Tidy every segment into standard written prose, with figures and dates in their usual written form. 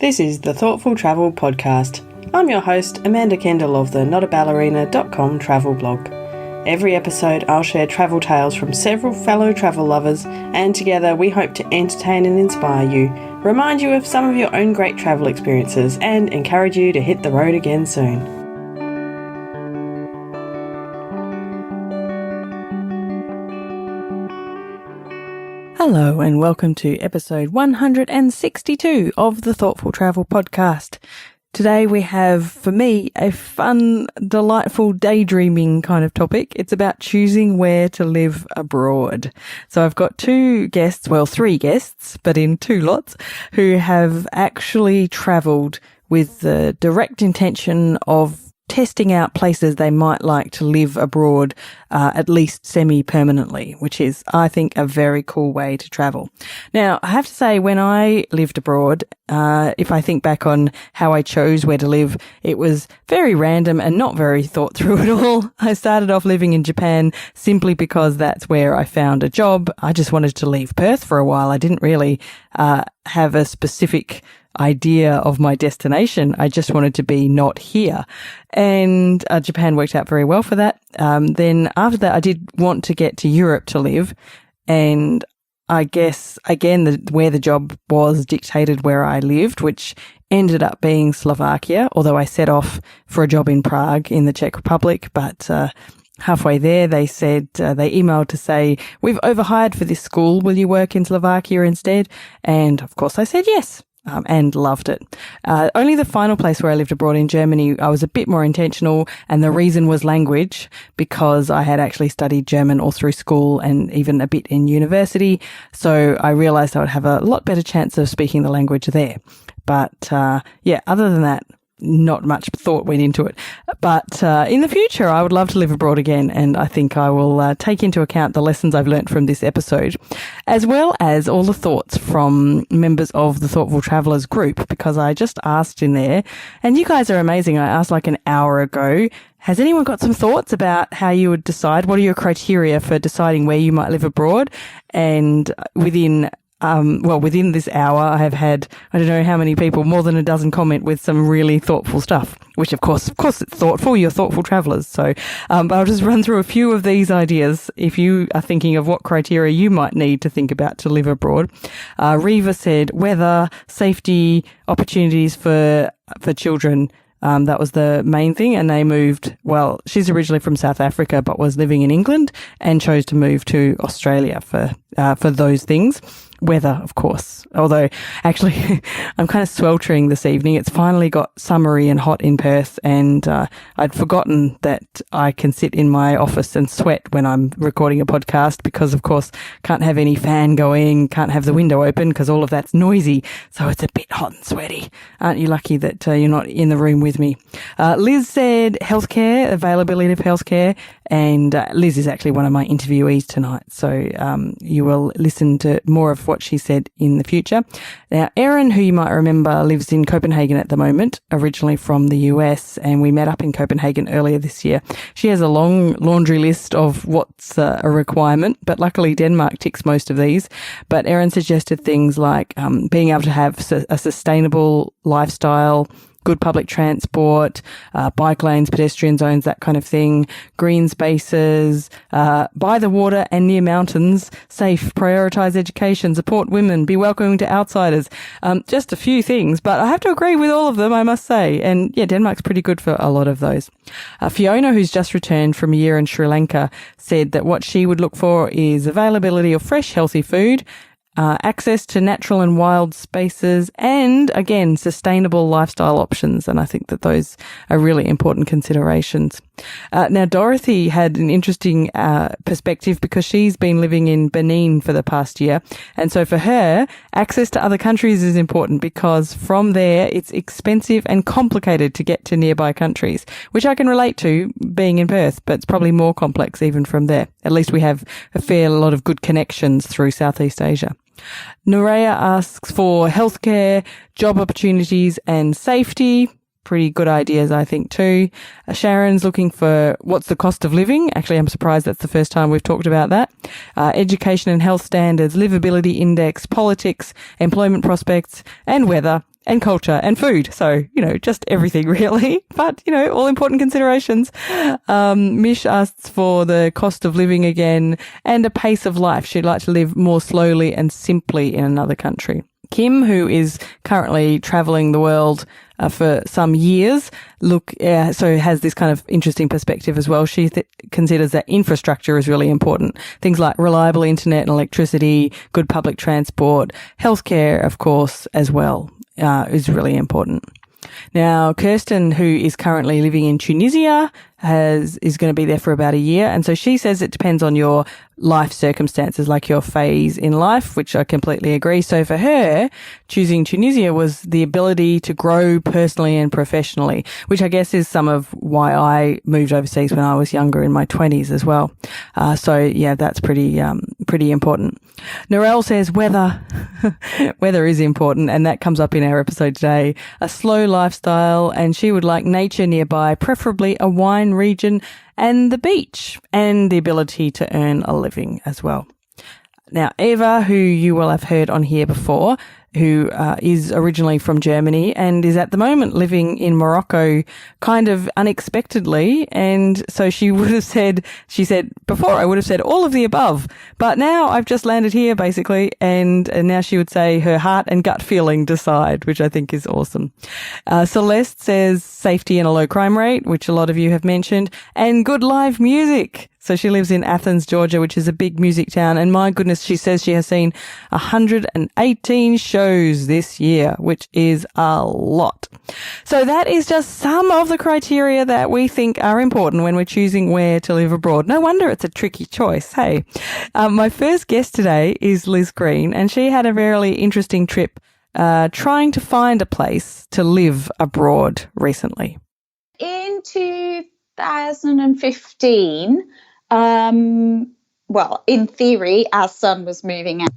This is the Thoughtful Travel Podcast. I'm your host, Amanda Kendall of the notaballerina.com travel blog. Every episode I'll share travel tales from several fellow travel lovers, and together we hope to entertain and inspire you, remind you of some of your own great travel experiences, and encourage you to hit the road again soon. Hello and welcome to episode 162 of the Thoughtful Travel Podcast. Today we have, for me, a fun, delightful, daydreaming kind of topic. It's about choosing where to live abroad. So I've got three guests, but in two lots, who have actually travelled with the direct intention of testing out places they might like to live abroad, at least semi-permanently, which is, I think, a very cool way to travel. Now, I have to say, when I lived abroad, if I think back on how I chose where to live, it was very random and not very thought through at all. I started off living in Japan simply because that's where I found a job. I just wanted to leave Perth for a while. I didn't really have a specific idea of my destination. I just wanted to be not here. And Japan worked out very well for that. Then after that, I did want to get to Europe to live. And I guess, again, where the job was dictated where I lived, which ended up being Slovakia, although I set off for a job in Prague in the Czech Republic. But halfway there, they said, they emailed to say, "We've overhired for this school. Will you work in Slovakia instead?" And of course I said yes. And loved it. Only the final place where I lived abroad in Germany, I was a bit more intentional, and the reason was language, because I had actually studied German all through school and even a bit in university. So I realized I would have a lot better chance of speaking the language there. But other than that, not much thought went into it. But in the future, I would love to live abroad again, and I think I will take into account the lessons I've learnt from this episode, as well as all the thoughts from members of the Thoughtful Travellers group, because I just asked in there, and you guys are amazing. I asked like an hour ago, has anyone got some thoughts about how you would decide? What are your criteria for deciding where you might live abroad? And within this hour, I have had, I don't know how many people, more than a dozen comment with some really thoughtful stuff, which of course it's thoughtful. You're thoughtful travellers. So, but I'll just run through a few of these ideas if you are thinking of what criteria you might need to think about to live abroad. Reva said weather, safety, opportunities for children. That was the main thing. And they moved, she's originally from South Africa, but was living in England and chose to move to Australia for those things. Weather, of course. Although, actually, I'm kind of sweltering this evening. It's finally got summery and hot in Perth, and I'd forgotten that I can sit in my office and sweat when I'm recording a podcast because, of course, can't have any fan going, can't have the window open because all of that's noisy. So it's a bit hot and sweaty. Aren't you lucky that you're not in the room with me? Liz said healthcare, availability of healthcare, and Liz is actually one of my interviewees tonight. So you will listen to more of what she said in the future. Now, Erin, who you might remember, lives in Copenhagen at the moment, originally from the US, and we met up in Copenhagen earlier this year. She has a long laundry list of what's a requirement, but luckily Denmark ticks most of these. But Erin suggested things like being able to have a sustainable lifestyle, good public transport, bike lanes, pedestrian zones, that kind of thing, green spaces, by the water and near mountains, safe, prioritise education, support women, be welcoming to outsiders. Just a few things, but I have to agree with all of them, I must say. And yeah, Denmark's pretty good for a lot of those. Fiona, who's just returned from a year in Sri Lanka, said that what she would look for is availability of fresh, healthy food, access to natural and wild spaces, and again, sustainable lifestyle options. And I think that those are really important considerations. Now, Dorothy had an interesting perspective because she's been living in Benin for the past year. And so for her, access to other countries is important because from there, it's expensive and complicated to get to nearby countries, which I can relate to being in Perth, but it's probably more complex even from there. At least we have a fair lot of good connections through Southeast Asia. Nurea asks for healthcare, job opportunities and safety. Pretty good ideas, I think, too. Sharon's looking for what's the cost of living. Actually, I'm surprised that's the first time we've talked about that. Education and health standards, livability index, politics, employment prospects, and weather. and culture and food. So, just everything really, but, all important considerations. Mish asks for the cost of living again and a pace of life. She'd like to live more slowly and simply in another country. Kim, who is currently traveling the world for some years, so has this kind of interesting perspective as well. She considers that infrastructure is really important. Things like reliable internet and electricity, good public transport, healthcare, of course, as well, is really important. Now, Kirsten, who is currently living in Tunisia, is going to be there for about a year. And so she says it depends on your life circumstances, like your phase in life, which I completely agree. So for her, choosing Tunisia was the ability to grow personally and professionally, which I guess is some of why I moved overseas when I was younger in my 20s as well. So yeah, that's pretty important. Narelle says weather. Weather is important, and that comes up in our episode today. A slow lifestyle, and she would like nature nearby, preferably a wine region and the beach, and the ability to earn a living as well. Now, Eva, who you will have heard on here before, who is originally from Germany and is at the moment living in Morocco kind of unexpectedly. And so she said, before I would have said all of the above, but now I've just landed here basically. And now she would say her heart and gut feeling decide, which I think is awesome. Celeste says safety and a low crime rate, which a lot of you have mentioned, and good live music. So she lives in Athens, Georgia, which is a big music town. And my goodness, she says she has seen 118 shows this year, which is a lot. So that is just some of the criteria that we think are important when we're choosing where to live abroad. No wonder it's a tricky choice. Hey, my first guest today is Liz Green, and she had a very interesting trip trying to find a place to live abroad recently. In 2015, well, in theory, our son was moving out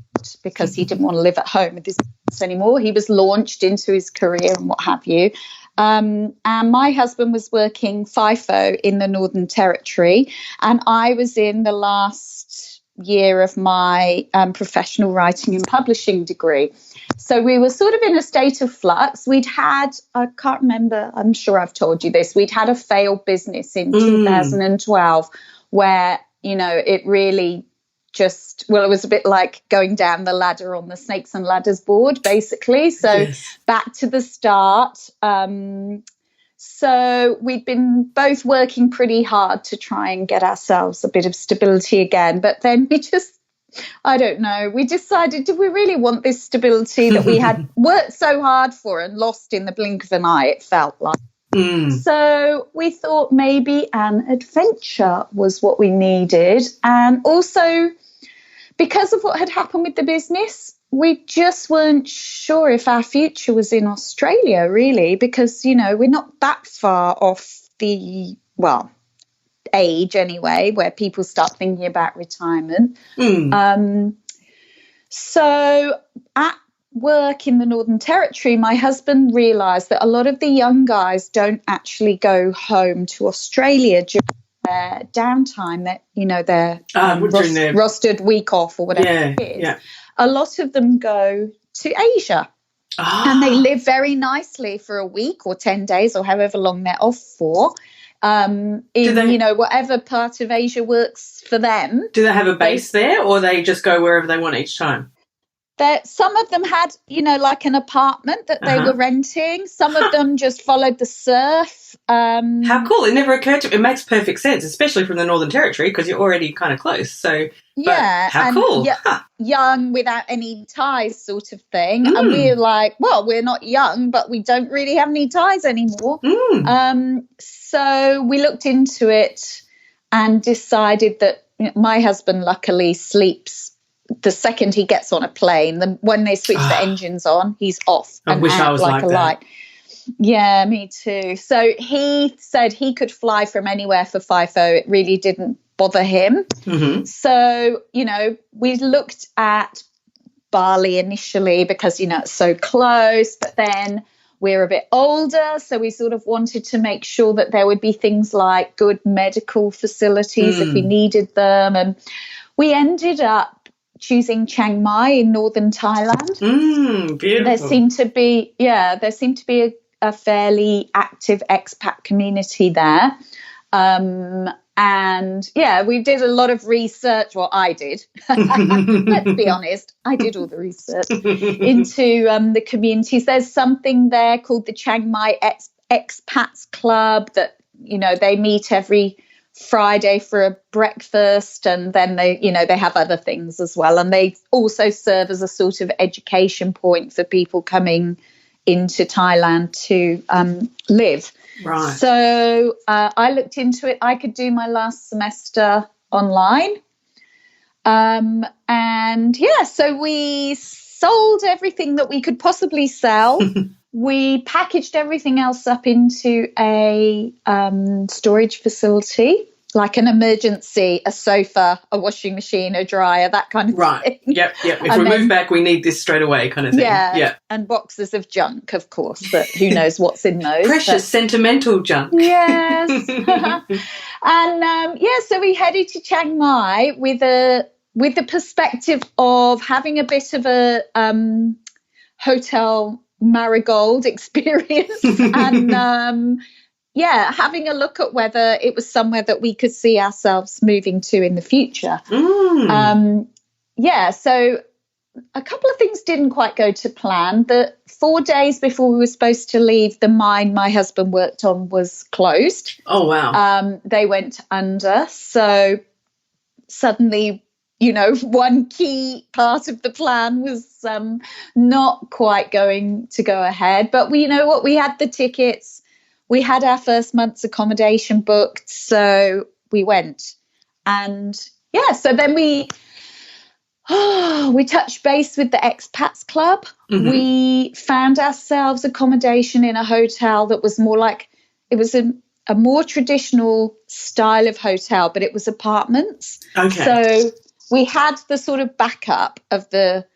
because he didn't want to live at home with his parents anymore. He was launched into his career and what have you. And my husband was working FIFO in the Northern Territory, and I was in the last year of my professional writing and publishing degree. So we were sort of in a state of flux. We'd had, I can't remember, I'm sure I've told you this, we'd had a failed business in 2012 where, it really just, it was a bit like going down the ladder on the Snakes and Ladders board, basically. So yes. Back to the start. So we'd been both working pretty hard to try and get ourselves a bit of stability again. But then we decided, do we really want this stability that we had worked so hard for and lost in the blink of an eye, it felt like. So we thought maybe an adventure was what we needed. And also, because of what had happened with the business, we just weren't sure if our future was in Australia, really, because, we're not that far off the, age anyway, where people start thinking about retirement. So at work in the Northern Territory, my husband realised that a lot of the young guys don't actually go home to Australia during their downtime, their rostered week off or whatever it is. Yeah. A lot of them go to Asia. And they live very nicely for a week or 10 days or however long they're off for. Whatever part of Asia works for them. Do they have a base there, or they just go wherever they want each time? Some of them had, like an apartment that they were renting. Some of them just followed the surf. How cool. It never occurred to me. It makes perfect sense, especially from the Northern Territory, because you're already kind of close. So, yeah. How cool. Young without any ties sort of thing. And we're like, well, we're not young, but we don't really have any ties anymore. So we looked into it and decided that my husband luckily sleeps the second he gets on a plane. When they switch the engines on, he's off. I wish I was like a that. light. Yeah, me too. So he said he could fly from anywhere for FIFO. It really didn't bother him. So, we looked at Bali initially because, it's so close, but then we're a bit older, so we sort of wanted to make sure that there would be things like good medical facilities if we needed them. And we ended up choosing Chiang Mai in northern Thailand. Beautiful. There seemed to be a fairly active expat community there. And yeah, we did a lot of research. Well, I did. Let's be honest. I did all the research into the communities. There's something there called the Chiang Mai Expats Club that, they meet every Friday for a breakfast, and then they have other things as well. And they also serve as a sort of education point for people coming into Thailand to live. Right. So I looked into it. I could do my last semester online. So we sold everything that we could possibly sell. We packaged everything else up into a storage facility, like an emergency, a sofa, a washing machine, a dryer, that kind of thing. Yep. If we move back, we need this straight away kind of thing. Yeah. And boxes of junk, of course, but who knows what's in those. Precious, sentimental junk. Yes. So we headed to Chiang Mai with the perspective of having a bit of a hotel marigold experience and having a look at whether it was somewhere that we could see ourselves moving to in the future. So a couple of things didn't quite go to plan. The 4 days before we were supposed to leave, the mine my husband worked on was closed. Oh, wow. They went under. So suddenly, one key part of the plan was not quite going to go ahead. But we had the tickets. We had our first month's accommodation booked. So we went. And so then we touched base with the Expats Club. Mm-hmm. We found ourselves accommodation in a hotel that was more like, it was a more traditional style of hotel, but it was apartments. Okay. So we had the sort of backup of the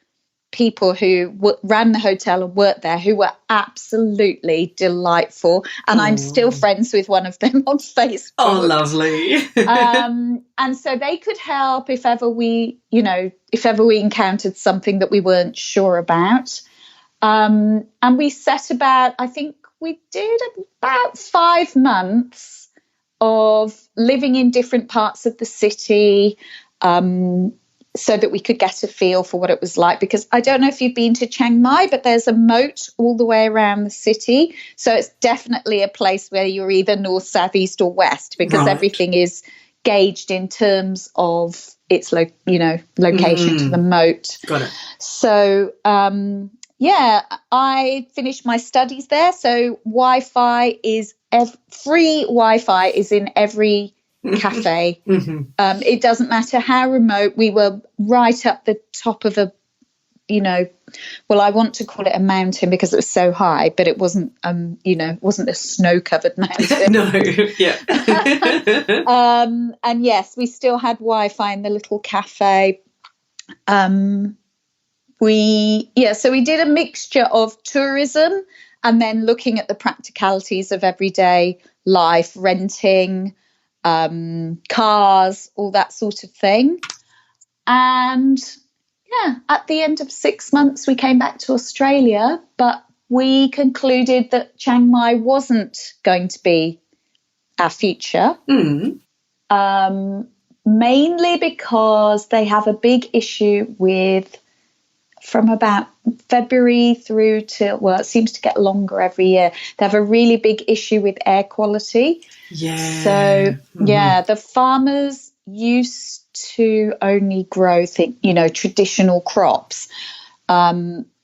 people who ran the hotel and worked there, who were absolutely delightful. And I'm still friends with one of them on Facebook. Oh, lovely. And so they could help if ever we encountered something that we weren't sure about. And we set about, I think we did about 5 months of living in different parts of the city, so that we could get a feel for what it was like. Because I don't know if you've been to Chiang Mai, but there's a moat all the way around the city. So it's definitely a place where you're either north, south, east or west, because everything is gauged in terms of its location to the moat. Got it. So, I finished my studies there. So free Wi-Fi is in every cafe. Mm-hmm. It doesn't matter how remote. We were right up the top of I want to call it a mountain because it was so high, but it wasn't, wasn't a snow-covered mountain. No, yeah. And yes, we still had Wi-Fi in the little cafe. So we did a mixture of tourism and then looking at the practicalities of everyday life, renting, cars, all that sort of thing. And at the end of 6 months, we came back to Australia, but we concluded that Chiang Mai wasn't going to be our future. Mainly because they have a big issue from about February through to, it seems to get longer every year. They have a really big issue with air quality. Yeah. So, the farmers used to only grow, traditional crops,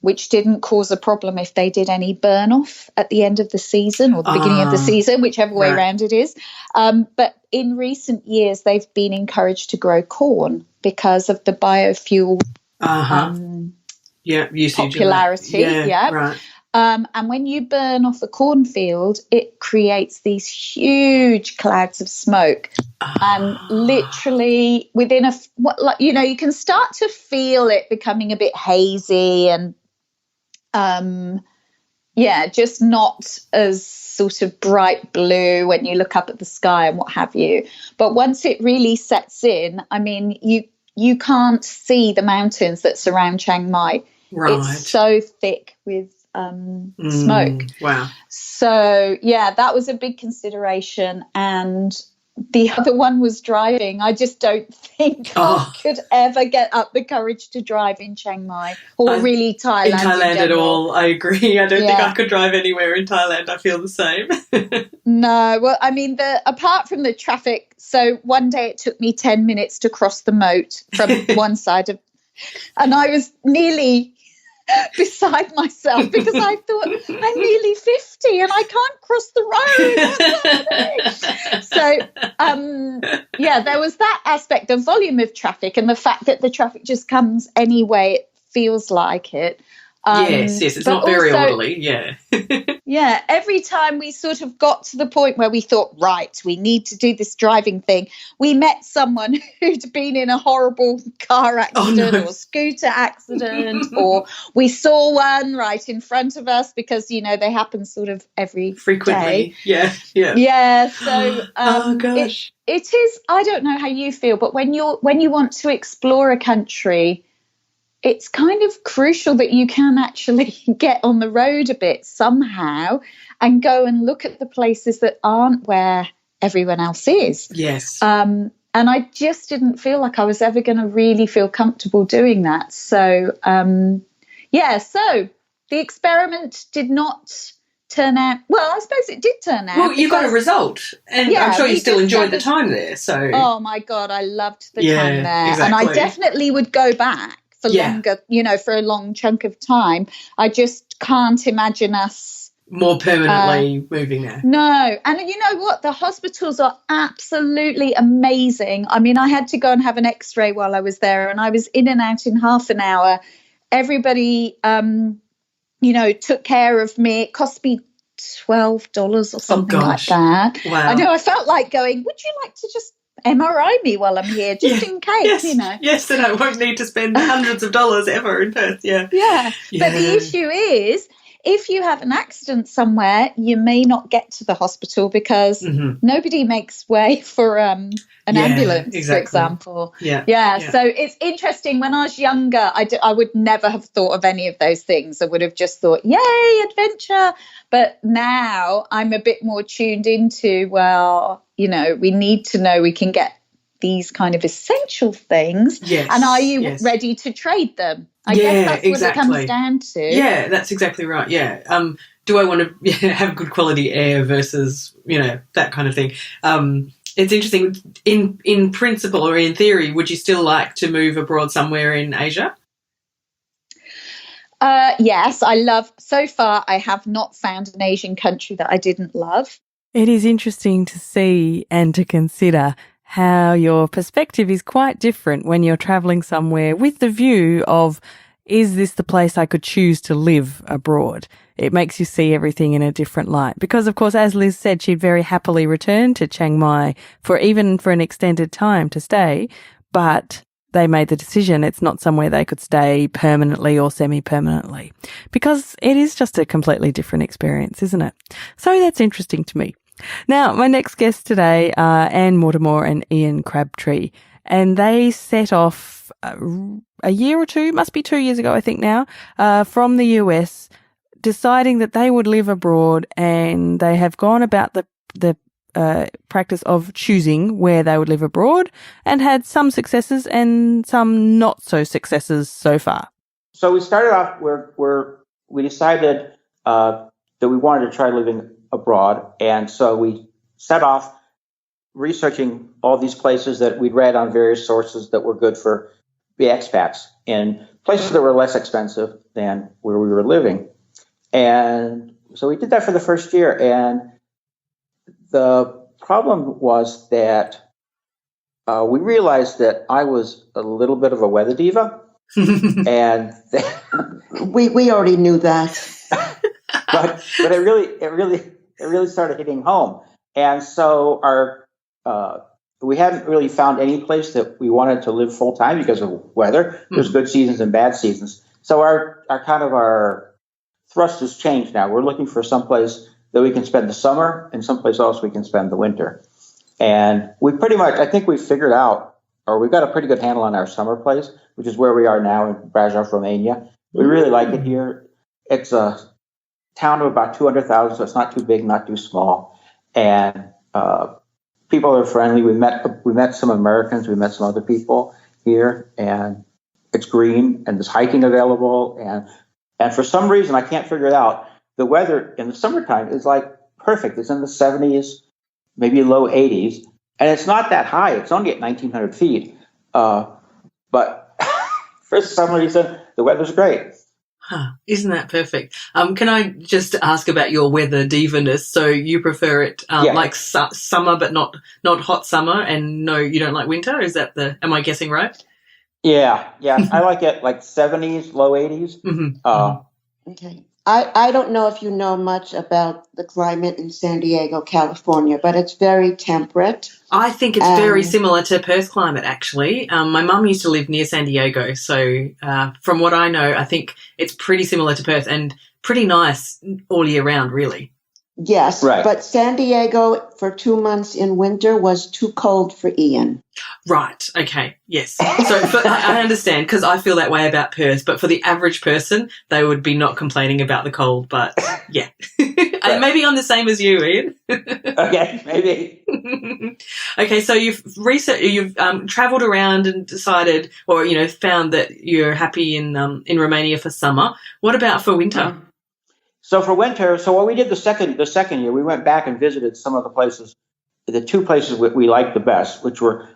which didn't cause a problem if they did any burn off at the end of the season or the beginning of the season, whichever way around it is. But in recent years, they've been encouraged to grow corn because of the biofuel usage popularity. Right. And when you burn off a cornfield, it creates these huge clouds of smoke. And literally within you can start to feel it becoming a bit hazy and, just not as sort of bright blue when you look up at the sky and what have you. But once it really sets in, I mean, you can't see the mountains that surround Chiang Mai. Right. It's so thick with smoke. Wow. So, yeah, that was a big consideration. And the other one was driving. I just don't think I could ever get up the courage to drive in Chiang Mai or really Thailand. In Thailand at all, I agree. I don't think I could drive anywhere in Thailand. I feel the same. No, well, I mean, apart from the traffic, so one day it took me 10 minutes to cross the moat from one side of, and I was nearly beside myself because I thought I'm nearly 50 and I can't cross the road. So, there was that aspect, the volume of traffic and the fact that the traffic just comes anyway it feels like it. Yes, it's not very orderly, Yeah, every time we sort of got to the point where we thought, right, we need to do this driving thing, we met someone who'd been in a horrible car accident or scooter accident, or we saw one right in front of us because, they happen sort of frequently day. Yeah, so gosh. It is, I don't know how you feel, but when you want to explore a country, it's kind of crucial that you can actually get on the road a bit somehow and go and look at the places that aren't where everyone else is. Yes. And I just didn't feel like I was ever going to really feel comfortable doing that. So, so the experiment did not turn out, well, I suppose it did turn out. Well, you got a result, and I'm sure you still enjoyed the time there. So, oh my God, I loved the time there. Exactly. And I definitely would go back. For longer, for a long chunk of time. I just can't imagine us more permanently moving there. No. And you know what? The hospitals are absolutely amazing. I mean, I had to go and have an x-ray while I was there, and I was in and out in half an hour. Everybody, took care of me. It cost me $12 or something like that. Wow. I know. I felt like going, would you like to just MRI me while I'm here, just in case, Yes, then I won't need to spend hundreds of dollars ever in Perth, Yeah. But the issue is, if you have an accident somewhere, you may not get to the hospital because nobody makes way for an ambulance, for example. So it's interesting. When I was younger, I would never have thought of any of those things. I would have just thought, yay, adventure. But now I'm a bit more tuned into, we need to know we can get these kind of essential things. Yes, and are you ready to trade them? I guess that's what it comes down to. Yeah, that's exactly right. Yeah. Do I want to have good quality air versus, that kind of thing? It's interesting. In principle or in theory, would you still like to move abroad somewhere in Asia? Yes, so far I have not found an Asian country that I didn't love. It is interesting to see and to consider how your perspective is quite different when you're travelling somewhere with the view of, is this the place I could choose to live abroad? It makes you see everything in a different light. Because, of course, as Liz said, she'd very happily returned to Chiang Mai for an extended time to stay, but they made the decision it's not somewhere they could stay permanently or semi-permanently, because it is just a completely different experience, isn't it? So that's interesting to me. Now, my next guests today are Anne Mortimer and Ian Crabtree, and they set off a year or two, must be 2 years ago, I think now, from the US, deciding that they would live abroad, and they have gone about the practice of choosing where they would live abroad and had some successes and some not so successes so far. So we started off where we decided that we wanted to try living abroad. And so we set off researching all these places that we'd read on various sources that were good for the expats and places that were less expensive than where we were living. And so we did that for the first year. And the problem was that we realized that I was a little bit of a weather diva. And we already knew that. but it really started hitting home. And so we hadn't really found any place that we wanted to live full time because of weather. There's good seasons and bad seasons. So our thrust has changed now. We're looking for some place that we can spend the summer and someplace else we can spend the winter. And we pretty much, I think we figured out we've got a pretty good handle on our summer place, which is where we are now in Brasov, Romania. We really like it here. It's a town of about 200,000, so it's not too big, not too small, and people are friendly. We met some Americans, we met some other people here, and it's green, and there's hiking available, and for some reason I can't figure it out. The weather in the summertime is like perfect. It's in the 70s, maybe low 80s, and it's not that high. It's only at 1,900 feet, but for some reason the weather's great. Huh, isn't that perfect? Can I just ask about your weather diva-ness? So you prefer it like summer, but not hot summer, and no, you don't like winter? Is that am I guessing right? Yeah. I like it like 70s, low 80s. Okay. I don't know if you know much about the climate in San Diego, California, but it's very temperate. I think it's very similar to Perth climate, actually. My mum used to live near San Diego, so from what I know, I think it's pretty similar to Perth and pretty nice all year round, really. Yes, right. But San Diego for 2 months in winter was too cold for Ian. Right, okay, yes. So I understand, because I feel that way about Perth, but for the average person, they would be not complaining about the cold, but yeah. And maybe I'm the same as you, Ian. Okay, maybe. Okay, so you've travelled around and decided, or found that you're happy in Romania for summer. What about for winter? So for winter, what we did the second year, we went back and visited some of the places, the two places we liked the best, which were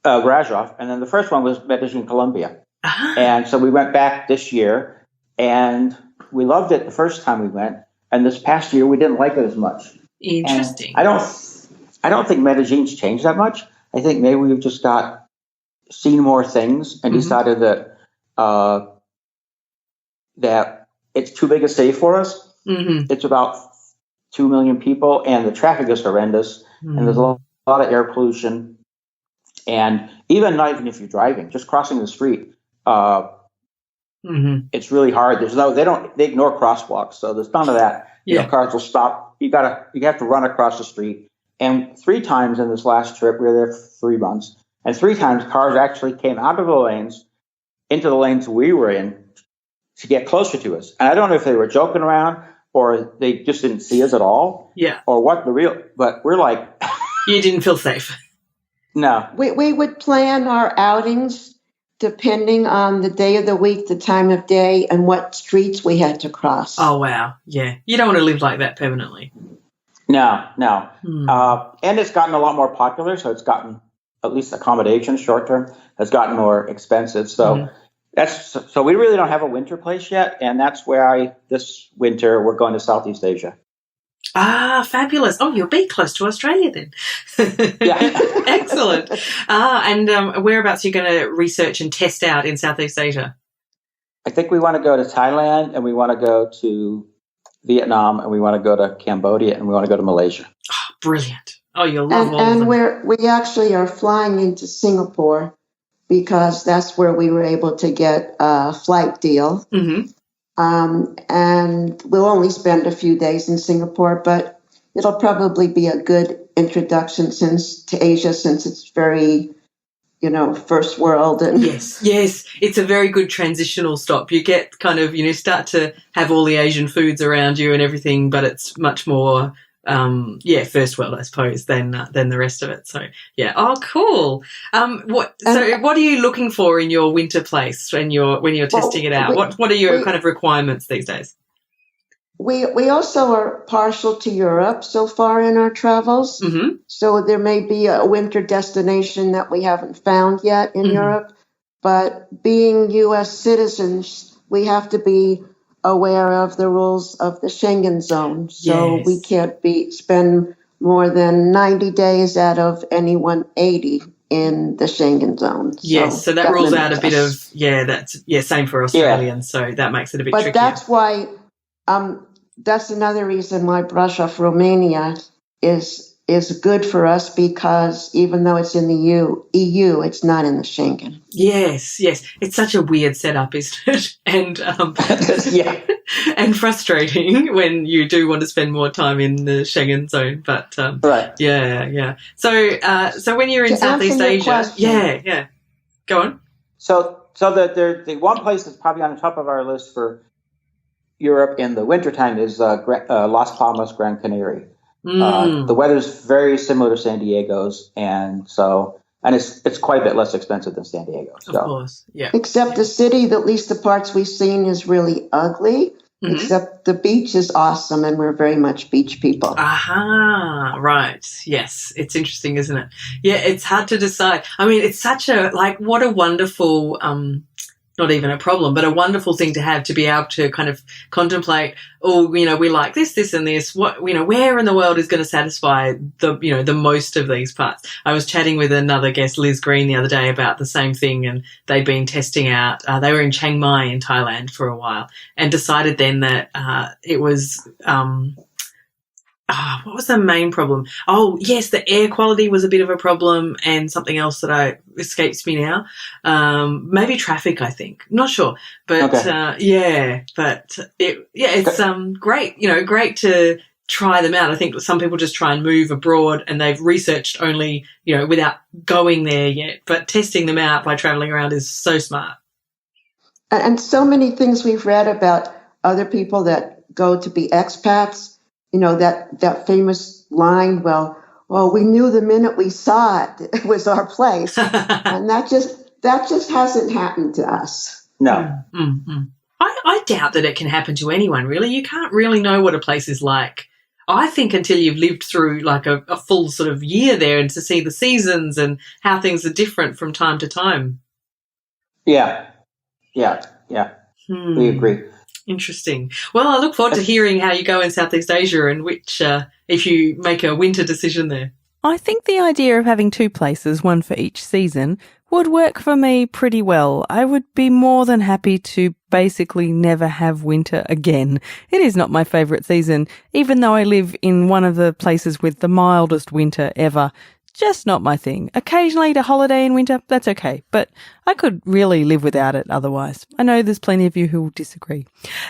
Brasov, and then the first one was Medellin, Colombia. And so we went back this year, and we loved it the first time we went, and this past year we didn't like it as much. Interesting. And I don't think Medellin's changed that much. I think maybe we've just seen more things and decided that that it's too big a city for us. It's about 2 million people, and the traffic is horrendous, and there's a lot of air pollution, and not even if you're driving, just crossing the street, it's really hard. They ignore crosswalks, so there's none of that. Cars will stop. You have to run across the street. And 3 times in this last trip, we were there for 3 months, and 3 times cars actually came out of the lanes into the lanes we were in to get closer to us. And I don't know if they were joking around or they just didn't see us at all. Yeah. Or what but we're like... You didn't feel safe. No. We would plan our outings depending on the day of the week, the time of day, and what streets we had to cross. Oh, wow. Yeah. You don't want to live like that permanently. No. And it's gotten a lot more popular, so it's gotten, at least accommodation short term, has gotten more expensive. So so we really don't have a winter place yet, and that's where this winter we're going to Southeast Asia. Ah, fabulous. Oh, you'll be close to Australia then. Yeah. Excellent. And whereabouts are you going to research and test out in Southeast Asia? I think we want to go to Thailand, and we want to go to Vietnam, and we want to go to Cambodia, and we want to go to Malaysia. Oh, brilliant. Oh, you'll love all of them. And we actually are flying into Singapore because that's where we were able to get a flight deal. And we'll only spend a few days in Singapore, but it'll probably be a good introduction to Asia, since it's very, first world. And Yes, it's a very good transitional stop. You get kind of, start to have all the Asian foods around you and everything, but it's much more, first world, I suppose, than the rest of it. So, yeah. Oh, cool. What are you looking for in your winter place when you're testing it out? What are your kind of requirements these days? We also are partial to Europe so far in our travels. So there may be a winter destination that we haven't found yet in Europe. But being U.S. citizens, we have to be aware of the rules of the Schengen zone. So we can't spend more than 90 days out of any 180 in the Schengen zone. So that rules out a bit of, same for Australians. So that makes it a bit trickier. But that's why... that's another reason why Brasov, Romania is good for us, because even though it's in the EU, it's not in the Schengen. Yes. It's such a weird setup, isn't it? And and frustrating when you do want to spend more time in the Schengen zone. But right. Yeah. So when you're in Southeast Asia, Go on. So the one place that's probably on the top of our list for Europe in the wintertime is Las Palmas, Gran Canaria. The weather's very similar to San Diego's, and it's quite a bit less expensive than San Diego. So. Of course, yeah. Except the city, at least the parts we've seen, is really ugly. Mm-hmm. Except the beach is awesome, and we're very much beach people. Aha, right. Yes, it's interesting, isn't it? Yeah, it's hard to decide. I mean, it's such a, what a wonderful, not even a problem, but a wonderful thing to have, to be able to kind of contemplate, we like this and this, where in the world is going to satisfy the most of these parts. I was chatting with another guest, Liz Green, the other day about the same thing, and they'd been testing out, they were in Chiang Mai in Thailand for a while, and decided then that it was, what was the main problem? Oh, yes, the air quality was a bit of a problem, and something else that escapes me now. Maybe traffic, I think. Not sure. But, okay. It's great, great to try them out. I think some people just try and move abroad, and they've researched only, without going there yet. But testing them out by traveling around is so smart. And so many things we've read about other people that go to be expats. That famous line, well, we knew the minute we saw it, it was our place. And that just hasn't happened to us. No. Mm-hmm. I doubt that it can happen to anyone, really. You can't really know what a place is like, I think, until you've lived through a full sort of year there, and to see the seasons and how things are different from time to time. Yeah. We agree. Interesting. Well, I look forward to hearing how you go in Southeast Asia, and which, if you make a winter decision there. I think the idea of having two places, one for each season, would work for me pretty well. I would be more than happy to basically never have winter again. It is not my favourite season, even though I live in one of the places with the mildest winter ever. Just not my thing. Occasionally to holiday in winter, that's okay, but I could really live without it otherwise. I know there's plenty of you who will disagree.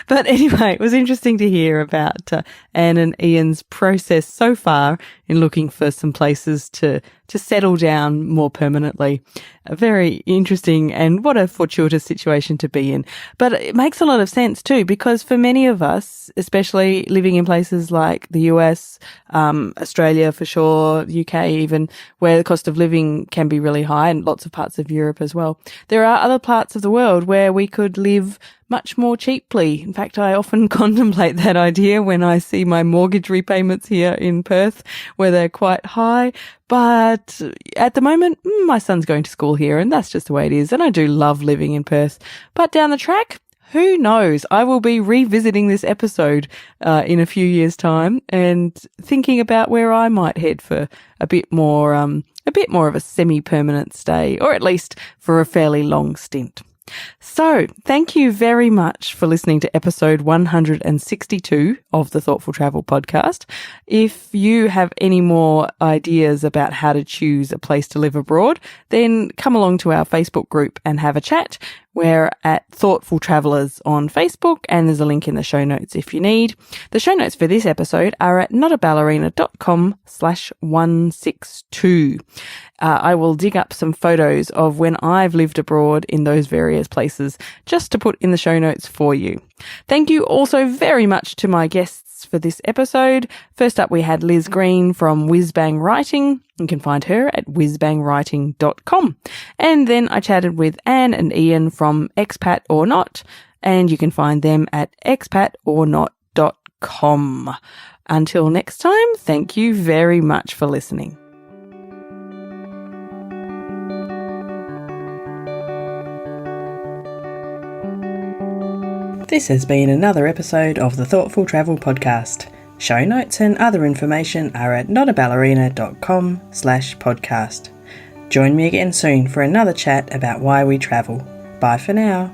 But anyway, it was interesting to hear about Anne and Ian's process so far in looking for some places to settle down more permanently. Very interesting, and what a fortuitous situation to be in. But it makes a lot of sense too, because for many of us, especially living in places like the US, Australia for sure, UK even, where the cost of living can be really high, and lots of parts of Europe as well, there are other parts of the world where we could live much more cheaply. In fact, I often contemplate that idea when I see my mortgage repayments here in Perth, where they're quite high. But at the moment, my son's going to school here, and that's just the way it is. And I do love living in Perth. But down the track, who knows? I will be revisiting this episode in a few years' time and thinking about where I might head for a bit more of a semi-permanent stay, or at least for a fairly long stint. So, thank you very much for listening to episode 162 of the Thoughtful Travel podcast. If you have any more ideas about how to choose a place to live abroad, then come along to our Facebook group and have a chat. We're at Thoughtful Travellers on Facebook, and there's a link in the show notes if you need. The show notes for this episode are at notaballerina.com/162. I will dig up some photos of when I've lived abroad in those various places just to put in the show notes for you. Thank you also very much to my guests for this episode. First up, we had Liz Green from Whizbang Writing. You can find her at whizbangwriting.com. And then I chatted with Anne and Ian from Expat or Not, and you can find them at expatornot.com. Until next time, thank you very much for listening. This has been another episode of the Thoughtful Travel podcast. Show notes and other information are at notaballerina.com/podcast. Join me again soon for another chat about why we travel. Bye for now.